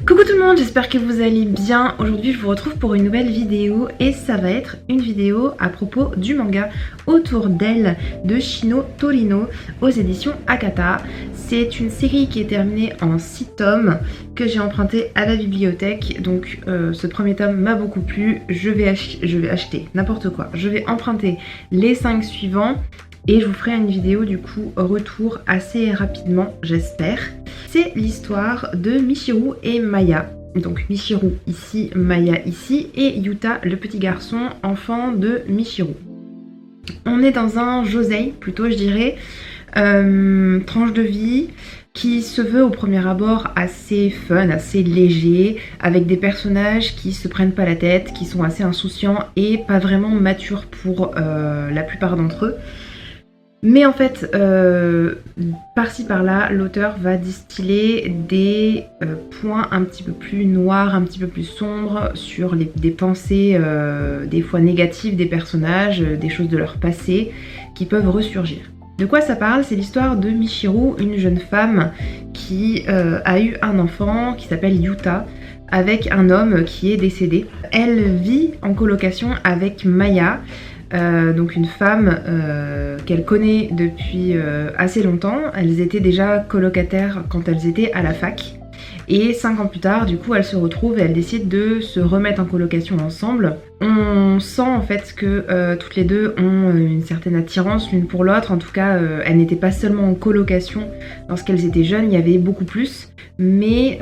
Coucou tout le monde, j'espère que vous allez bien. Aujourd'hui je vous retrouve pour une nouvelle vidéo et ça va être une vidéo à propos du manga Autour d'elle de Shino Torino aux éditions Akata. C'est une série qui est terminée en 6 tomes que j'ai emprunté à la bibliothèque. Donc ce premier tome m'a beaucoup plu, je vais acheter n'importe quoi. Je vais emprunter les 5 suivants. Et je vous ferai une vidéo du coup retour assez rapidement, j'espère. C'est l'histoire de Michiru et Maya. Donc Michiru ici, Maya ici, et Yuta, le petit garçon, enfant de Michiru. On est dans un josei, plutôt je dirais, tranche de vie, qui se veut au premier abord assez fun, assez léger, avec des personnages qui se prennent pas la tête, qui sont assez insouciants et pas vraiment matures pour la plupart d'entre eux. Mais en fait, par-ci par-là, l'auteur va distiller des points un petit peu plus noirs, un petit peu plus sombres sur des pensées des fois négatives des personnages, des choses de leur passé qui peuvent ressurgir. De quoi ça parle? C'est l'histoire de Michiru, une jeune femme qui a eu un enfant qui s'appelle Yuta, avec un homme qui est décédé. Elle vit en colocation avec Maya, donc une femme qu'elle connaît depuis assez longtemps. Elles étaient déjà colocataires quand elles étaient à la fac. Et 5 ans plus tard, du coup, elles se retrouvent et elles décident de se remettre en colocation ensemble. On sent en fait que toutes les deux ont une certaine attirance l'une pour l'autre. En tout cas, elles n'étaient pas seulement en colocation lorsqu'elles étaient jeunes, il y avait beaucoup plus. Mais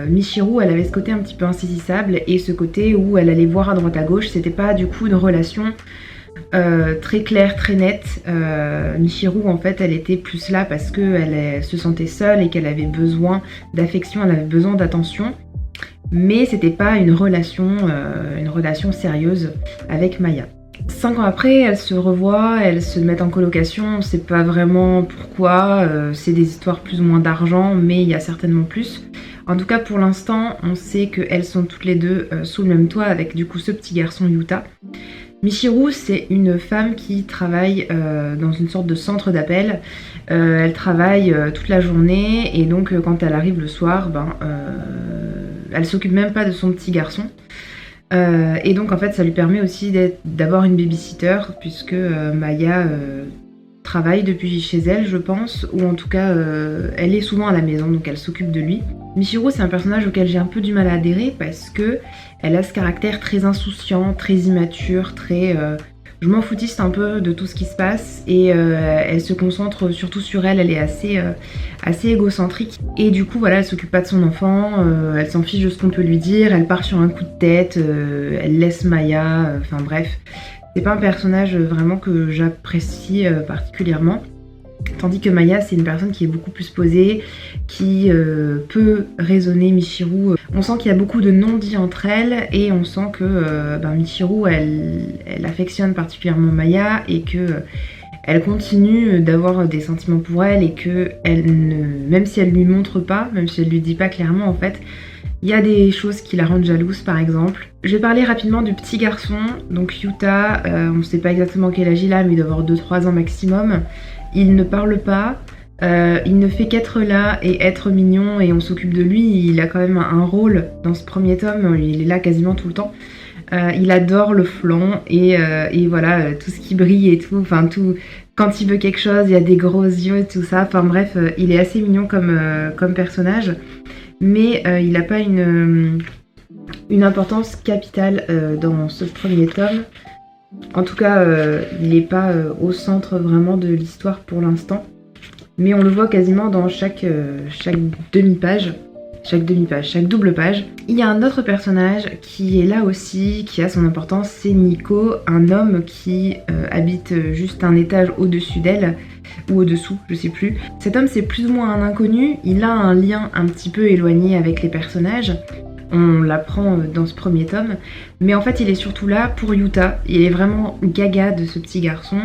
Michiru, elle avait ce côté un petit peu insaisissable et ce côté où elle allait voir à droite à gauche. C'était pas du coup une relation très claire, très nette. Michiru en fait elle était plus là parce qu'elle se sentait seule et qu'elle avait besoin d'affection, elle avait besoin d'attention. Mais c'était pas une relation sérieuse avec Maya. 5 ans après, elles se revoient, elles se mettent en colocation, on sait pas vraiment pourquoi, c'est des histoires plus ou moins d'argent, mais il y a certainement plus. En tout cas pour l'instant, on sait qu'elles sont toutes les deux sous le même toit avec du coup ce petit garçon Yuta. Michiru, c'est une femme qui travaille dans une sorte de centre d'appel. Elle travaille toute la journée et donc quand elle arrive le soir, elle s'occupe même pas de son petit garçon. Et donc en fait ça lui permet aussi d'avoir une babysitter puisque Maya travaille depuis chez elle je pense, ou en tout cas elle est souvent à la maison donc elle s'occupe de lui. Michiru c'est un personnage auquel j'ai un peu du mal à adhérer parce que elle a ce caractère très insouciant, très immature, très je m'en foutiste un peu de tout ce qui se passe et elle se concentre surtout sur elle, elle est assez égocentrique et du coup voilà elle s'occupe pas de son enfant, elle s'en fiche de ce qu'on peut lui dire, elle part sur un coup de tête, elle laisse Maya, enfin bref, c'est pas un personnage vraiment que j'apprécie particulièrement. Tandis que Maya, c'est une personne qui est beaucoup plus posée, qui peut raisonner Michiru. On sent qu'il y a beaucoup de non-dits entre elles et on sent que Michiru, elle affectionne particulièrement Maya et que elle continue d'avoir des sentiments pour elle et que même si elle lui montre pas, même si elle lui dit pas clairement en fait, il y a des choses qui la rendent jalouse par exemple. Je vais parler rapidement du petit garçon, donc Yuta, on ne sait pas exactement quel âge il a mais il doit avoir 2-3 ans maximum. Il ne parle pas, il ne fait qu'être là et être mignon et on s'occupe de lui. Il a quand même un rôle dans ce premier tome, il est là quasiment tout le temps. Il adore le flan et voilà, tout ce qui brille et tout, enfin tout, quand il veut quelque chose, il y a des gros yeux et tout ça. Enfin bref, il est assez mignon comme personnage, mais il n'a pas une importance capitale dans ce premier tome. En tout cas, il n'est pas au centre vraiment de l'histoire pour l'instant. Mais on le voit quasiment dans chaque demi-page, chaque double page. Il y a un autre personnage qui est là aussi, qui a son importance, c'est Nico, un homme qui habite juste un étage au-dessus d'elle, ou au-dessous, je sais plus. Cet homme c'est plus ou moins un inconnu, il a un lien un petit peu éloigné avec les personnages. On l'apprend dans ce premier tome, mais en fait il est surtout là pour Yuta. Il est vraiment gaga de ce petit garçon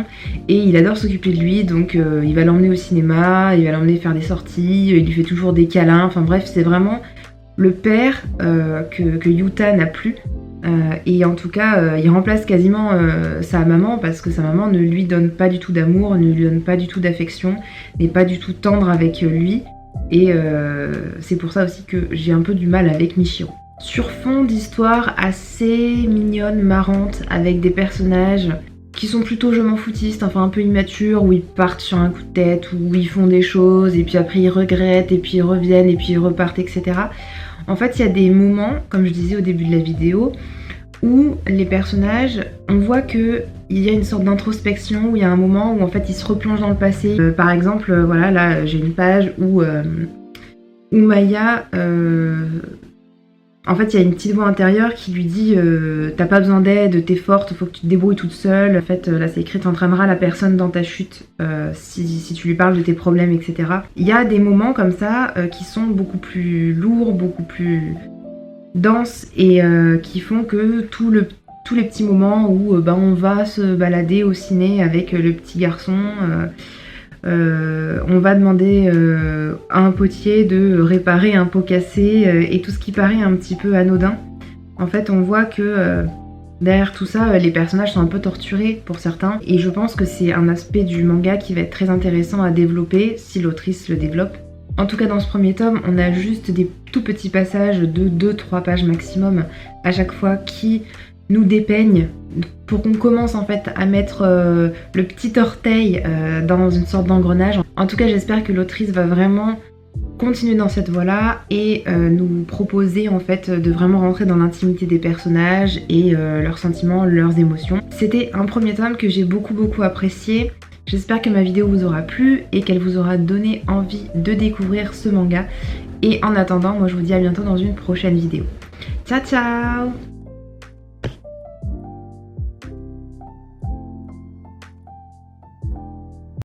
et il adore s'occuper de lui, donc il va l'emmener au cinéma, il va l'emmener faire des sorties, il lui fait toujours des câlins, enfin bref c'est vraiment le père que Yuta n'a plus. Et en tout cas il remplace quasiment sa maman parce que sa maman ne lui donne pas du tout d'amour, ne lui donne pas du tout d'affection, n'est pas du tout tendre avec lui. Et c'est pour ça aussi que j'ai un peu du mal avec Michiro. Sur fond d'histoire assez mignonne, marrante, avec des personnages qui sont plutôt je m'en foutistes, enfin un peu immatures, où ils partent sur un coup de tête, où ils font des choses, et puis après ils regrettent, et puis ils reviennent, et puis ils repartent, etc. En fait, il y a des moments, comme je disais au début de la vidéo, où les personnages, on voit que il y a une sorte d'introspection, où il y a un moment où en fait ils se replongent dans le passé. Par exemple, voilà, là j'ai une page où Maya... En fait, il y a une petite voix intérieure qui lui dit t'as pas besoin d'aide, t'es forte, faut que tu te débrouilles toute seule. En fait, là c'est écrit t'entraîneras la personne dans ta chute si tu lui parles de tes problèmes, etc. Il y a des moments comme ça qui sont beaucoup plus lourds, beaucoup plus denses et qui font que tous les petits moments où on va se balader au ciné avec le petit garçon. On va demander à un potier de réparer un pot cassé et tout ce qui paraît un petit peu anodin. En fait, on voit que derrière tout ça, les personnages sont un peu torturés pour certains. Et je pense que c'est un aspect du manga qui va être très intéressant à développer si l'autrice le développe. En tout cas, dans ce premier tome, on a juste des tout petits passages de 2-3 pages maximum à chaque fois qui nous dépeignent pour qu'on commence en fait à mettre le petit orteil dans une sorte d'engrenage. En tout cas, j'espère que l'autrice va vraiment continuer dans cette voie-là et nous proposer en fait de vraiment rentrer dans l'intimité des personnages et leurs sentiments, leurs émotions. C'était un premier tome que j'ai beaucoup apprécié. J'espère que ma vidéo vous aura plu et qu'elle vous aura donné envie de découvrir ce manga. Et en attendant, moi je vous dis à bientôt dans une prochaine vidéo. Ciao ciao!